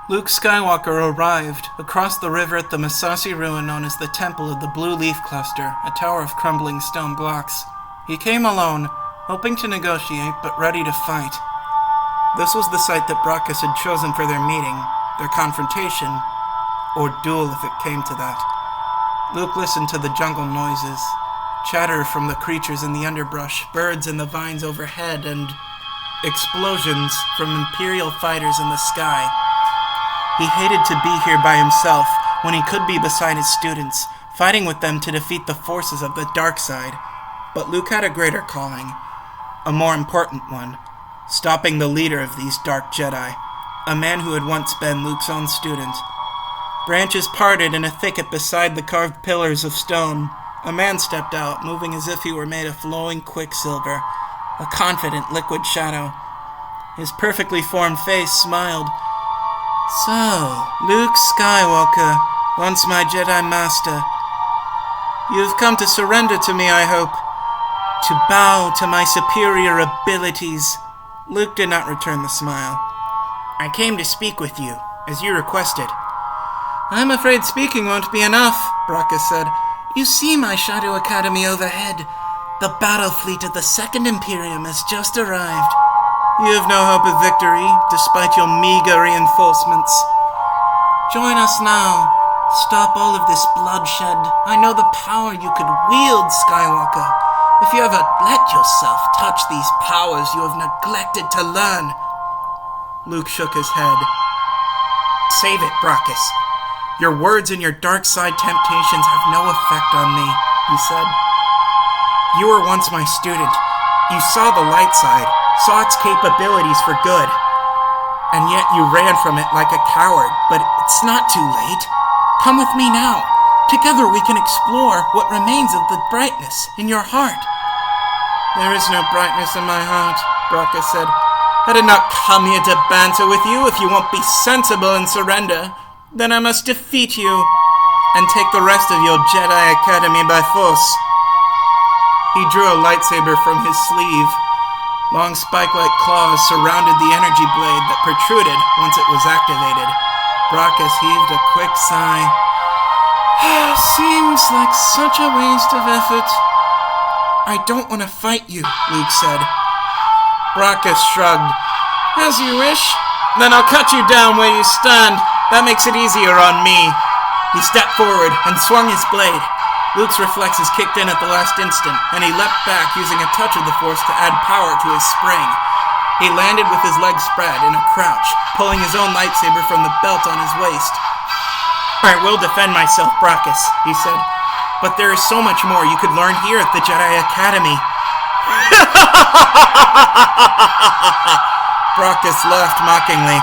Luke Skywalker arrived across the river at the Massassi ruin known as the Temple of the Blue Leaf Cluster, a tower of crumbling stone blocks. He came alone, hoping to negotiate, but ready to fight. This was the site that Brakiss had chosen for their meeting, their confrontation, or duel if it came to that. Luke listened to the jungle noises, chatter from the creatures in the underbrush, birds in the vines overhead, and explosions from Imperial fighters in the sky. He hated to be here by himself when he could be beside his students, fighting with them to defeat the forces of the dark side. But Luke had a greater calling, a more important one, stopping the leader of these dark Jedi, a man who had once been Luke's own student. Branches parted in a thicket beside the carved pillars of stone. A man stepped out, moving as if he were made of flowing quicksilver, a confident liquid shadow. His perfectly formed face smiled. "So, Luke Skywalker, once my Jedi Master. You've come to surrender to me, I hope. To bow to my superior abilities." Luke did not return the smile. "I came to speak with you, as you requested." "I'm afraid speaking won't be enough," Brakiss said. "You see my Shadow Academy overhead. The battle fleet of the Second Imperium has just arrived. You have no hope of victory, despite your meager reinforcements. Join us now. Stop all of this bloodshed. I know the power you could wield, Skywalker. If you ever let yourself touch these powers you have neglected to learn." Luke shook his head. "Save it, Brakiss. Your words and your dark side temptations have no effect on me," he said. "You were once my student. You saw the light side, saw its capabilities for good. And yet you ran from it like a coward, but it's not too late. Come with me now. Together we can explore what remains of the brightness in your heart." "There is no brightness in my heart," Brakiss said. "I did not come here to banter with you. If you won't be sensible and surrender, then I must defeat you and take the rest of your Jedi Academy by force." He drew a lightsaber from his sleeve. Long spike-like claws surrounded the energy blade that protruded once it was activated. Brakiss heaved a quick sigh. "Seems like such a waste of effort." "I don't want to fight you," Luke said. Brakiss shrugged. "As you wish. Then I'll cut you down where you stand. That makes it easier on me." He stepped forward and swung his blade. Luke's reflexes kicked in at the last instant, and he leapt back using a touch of the Force to add power to his spring. He landed with his legs spread in a crouch, pulling his own lightsaber from the belt on his waist. "I will defend myself, Brakiss," he said. "But there is so much more you could learn here at the Jedi Academy." Brakiss laughed mockingly.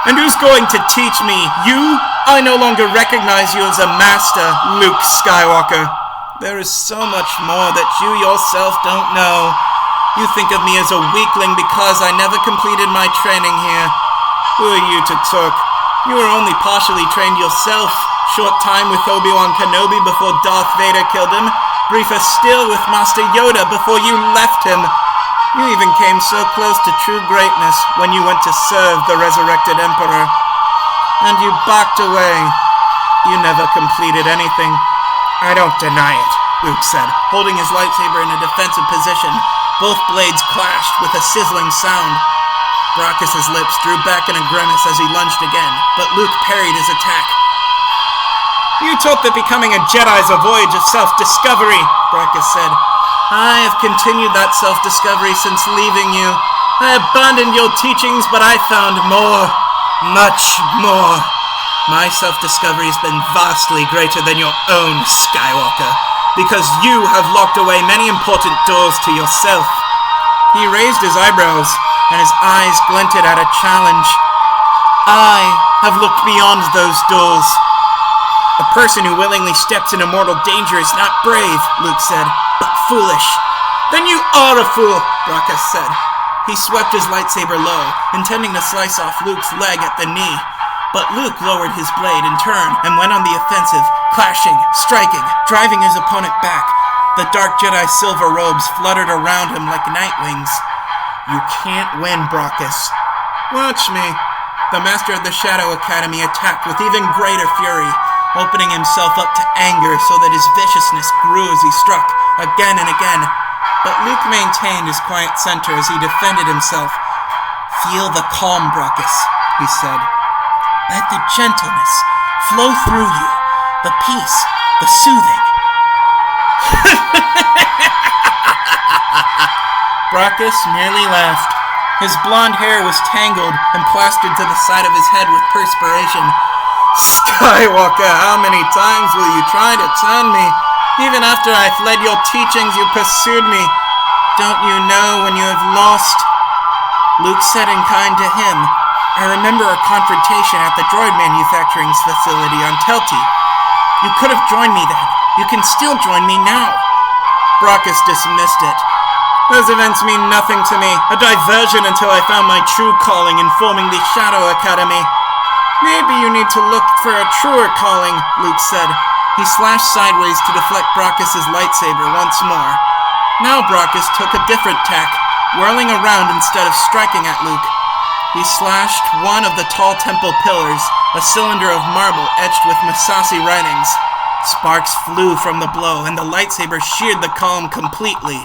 "And who's going to teach me? You? I no longer recognize you as a master, Luke Skywalker. There is so much more that you yourself don't know. You think of me as a weakling because I never completed my training here. Who are you to talk? You were only partially trained yourself. Short time with Obi-Wan Kenobi before Darth Vader killed him. Briefer still with Master Yoda before you left him. You even came so close to true greatness when you went to serve the resurrected Emperor. And you backed away. You never completed anything." "I don't deny it," Luke said, holding his lightsaber in a defensive position. Both blades clashed with a sizzling sound. Brakiss' lips drew back in a grimace as he lunged again, but Luke parried his attack. "You taught that becoming a Jedi is a voyage of self-discovery," Brakiss said. "I have continued that self-discovery since leaving you. I abandoned your teachings, but I found more. Much more. My self-discovery has been vastly greater than your own, Skywalker, because you have locked away many important doors to yourself." He raised his eyebrows, and his eyes glinted at a challenge. "I have looked beyond those doors." "A person who willingly steps into mortal danger is not brave," Luke said, "but foolish." "Then you are a fool," Brakiss said. He swept his lightsaber low, intending to slice off Luke's leg at the knee. But Luke lowered his blade in turn and went on the offensive, clashing, striking, driving his opponent back. The dark Jedi silver robes fluttered around him like night wings. "You can't win, Brakiss." "Watch me. The Master of the Shadow Academy attacked with even greater fury, opening himself up to anger so that his viciousness grew as he struck, again and again. But Luke maintained his quiet center as he defended himself. "Feel the calm, Brakiss," he said. "Let the gentleness flow through you, the peace, the soothing." Brakiss merely laughed. His blonde hair was tangled and plastered to the side of his head with perspiration. "Skywalker, how many times will you try to turn me? Even after I fled your teachings, you pursued me. Don't you know when you have lost?" Luke said in kind to him, "I remember a confrontation at the droid manufacturing facility on Telti. You could have joined me then. You can still join me now." Brakiss dismissed it. "Those events mean nothing to me. A diversion until I found my true calling in forming the Shadow Academy." "Maybe you need to look for a truer calling," Luke said. He slashed sideways to deflect Brakiss' lightsaber once more. Now Brakiss took a different tack, whirling around instead of striking at Luke. He slashed one of the tall temple pillars, a cylinder of marble etched with Massassi writings. Sparks flew from the blow, and the lightsaber sheared the column completely.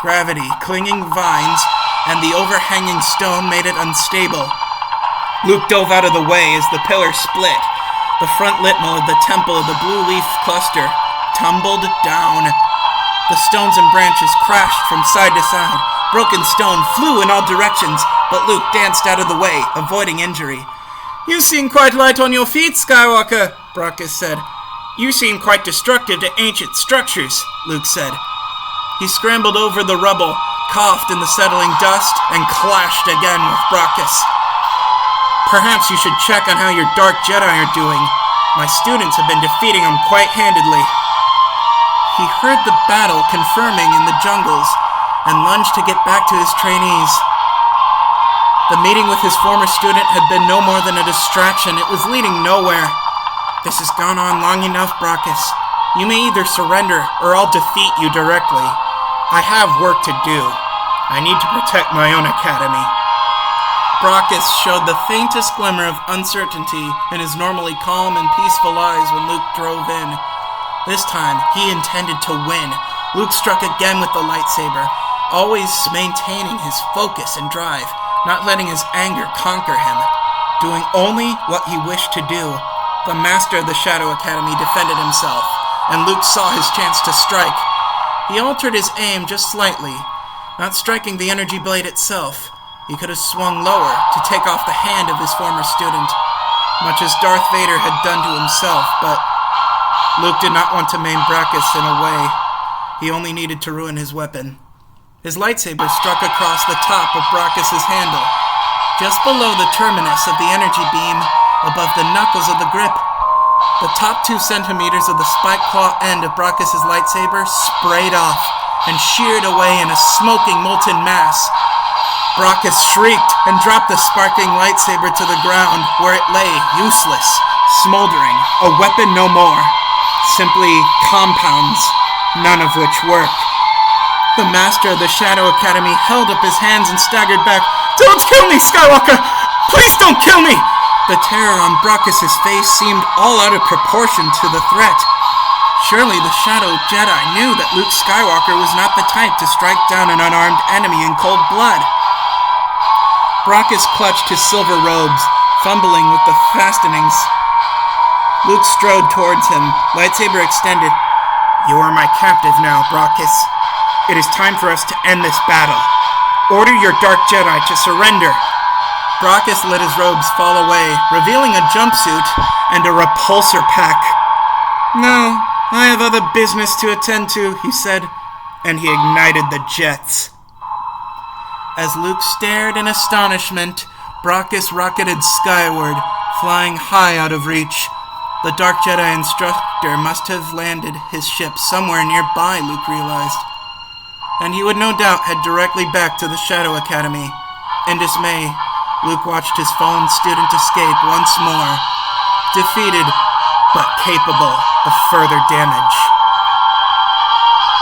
Gravity, clinging vines, and the overhanging stone made it unstable. Luke dove out of the way as the pillar split. The front litmal of the temple of the blue leaf cluster tumbled down. The stones and branches crashed from side to side. Broken stone flew in all directions, but Luke danced out of the way, avoiding injury. "You seem quite light on your feet, Skywalker," Brakiss said. "You seem quite destructive to ancient structures," Luke said. He scrambled over the rubble, coughed in the settling dust, and clashed again with Brakiss. "Perhaps you should check on how your Dark Jedi are doing. My students have been defeating them quite handedly." He heard the battle confirming in the jungles and lunged to get back to his trainees. The meeting with his former student had been no more than a distraction. It was leading nowhere. "This has gone on long enough, Brakiss. You may either surrender or I'll defeat you directly. I have work to do. I need to protect my own academy." Brakiss showed the faintest glimmer of uncertainty in his normally calm and peaceful eyes when Luke drove in. This time, he intended to win. Luke struck again with the lightsaber, always maintaining his focus and drive, not letting his anger conquer him, doing only what he wished to do. The Master of the Shadow Academy defended himself, and Luke saw his chance to strike. He altered his aim just slightly, not striking the energy blade itself. He could have swung lower to take off the hand of his former student, much as Darth Vader had done to himself, but Luke did not want to maim Brakiss in a way. He only needed to ruin his weapon. His lightsaber struck across the top of Brakiss' handle, just below the terminus of the energy beam, above the knuckles of the grip. The top 2 centimeters of the spike claw end of Brakiss' lightsaber sprayed off and sheared away in a smoking molten mass. Brakiss shrieked and dropped the sparkling lightsaber to the ground, where it lay, useless, smoldering, a weapon no more. Simply compounds, none of which worked. The Master of the Shadow Academy held up his hands and staggered back. "Don't kill me, Skywalker! Please don't kill me!" The terror on Brakiss' face seemed all out of proportion to the threat. Surely the Shadow Jedi knew that Luke Skywalker was not the type to strike down an unarmed enemy in cold blood. Brakiss clutched his silver robes, fumbling with the fastenings. Luke strode towards him, lightsaber extended. "You are my captive now, Brakiss. It is time for us to end this battle. Order your Dark Jedi to surrender." Brakiss let his robes fall away, revealing a jumpsuit and a repulsor pack. "No, I have other business to attend to," he said, and he ignited the jets. As Luke stared in astonishment, Brakiss rocketed skyward, flying high out of reach. The Dark Jedi instructor must have landed his ship somewhere nearby, Luke realized. And he would no doubt head directly back to the Shadow Academy. In dismay, Luke watched his fallen student escape once more, defeated but capable of further damage.